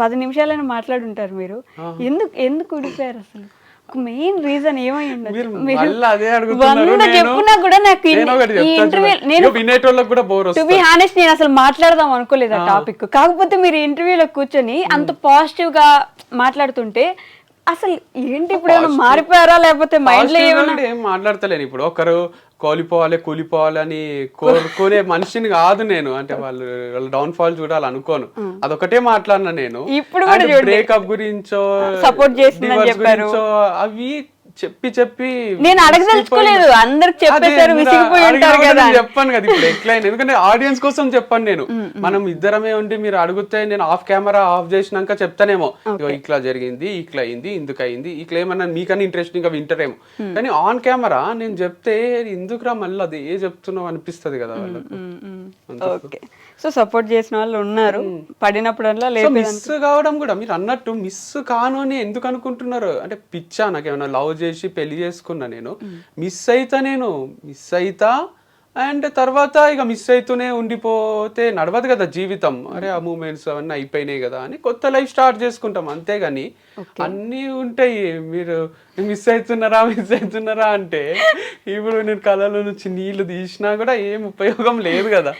10 నిమిషాలైనా మాట్లాడుంటారు మీరు. ఎందుకు విడిపోయారు అసలు? మెయిన్ రీజన్ ఏమై ఉండదు? చెప్పున్నా కూడా నాకు ఈ ఇంటర్వ్యూ టు బి హానెస్ట్ నేను అసలు మాట్లాడదాం అనుకోలేదు ఆ టాపిక్. కాకపోతే మీరు ఇంటర్వ్యూలో కూర్చొని అంత పాజిటివ్ గా మాట్లాడుతుంటే అసలు ఏంటి ఇప్పుడు ఏమైనా మారిపోయారా లేకపోతే మైండ్ లో ఏం మాట్లాడతలేను. ఇప్పుడు ఒకరు కూలిపోవాలి అని కోరుకునే మనిషిని కాదు నేను. అంటే వాళ్ళ డౌన్ ఫాల్ చూడాలి అనుకోను. అదొకటే మాట్లాడినా నేను. ఇప్పుడు బ్రేకప్ గురించో సపోర్ట్ చేసిందో అవి చెప్పి నేను అడగదలుచుకోలేదు. అందరికి చెప్పేసారు, విసిగిపోయి ఉంటారు కదా. చెప్పాను కదా ఇప్పుడు ఎట్లయినా, ఎందుకంటే ఆడియన్స్ కోసం చెప్పాను నేను. మనం ఇద్దరమే ఉండి మీరు అడిగితే నేను ఆఫ్ కెమెరా ఆఫ్ చేసినాక చెప్తానేమో ఇట్లా జరిగింది, ఇట్లా అయింది, ఇందుకు అయింది, ఇట్లా ఏమన్నా మీకన్నా ఇంట్రెస్టింగ్ గా వింటారేమో. కానీ ఆన్ కెమెరా నేను చెప్తే ఎందుకురా మళ్ళీ అది ఏ చెప్తున్నావు అనిపిస్తుంది కదా వాళ్ళకు. సో సపోర్ట్ చేసిన వాళ్ళు ఉన్నారు, పడినప్పుడల్లా లేదు. మిస్ కావడం కూడా మీరు అన్నట్టు మిస్ కాను అని ఎందుకు అనుకుంటున్నారు? అంటే పిచ్చా నాకేమన్నా లవ్ చేసి పెళ్లి చేసుకున్నా నేను మిస్ అయితా అండ్ తర్వాత ఇక మిస్ అవుతూనే ఉండిపోతే నడవదు కదా జీవితం. అరే ఆ మూమెంట్స్ అవన్నీ అయిపోయినాయి కదా అని కొత్త లైఫ్ స్టార్ట్ చేసుకుంటాం అంతేగాని అన్నీ ఉంటాయి. మీరు మిస్ అవుతున్నారా అంటే ఇప్పుడు నేను కళలో నుంచి నీళ్లు తీసినా కూడా ఏం ఉపయోగం లేదు కదా.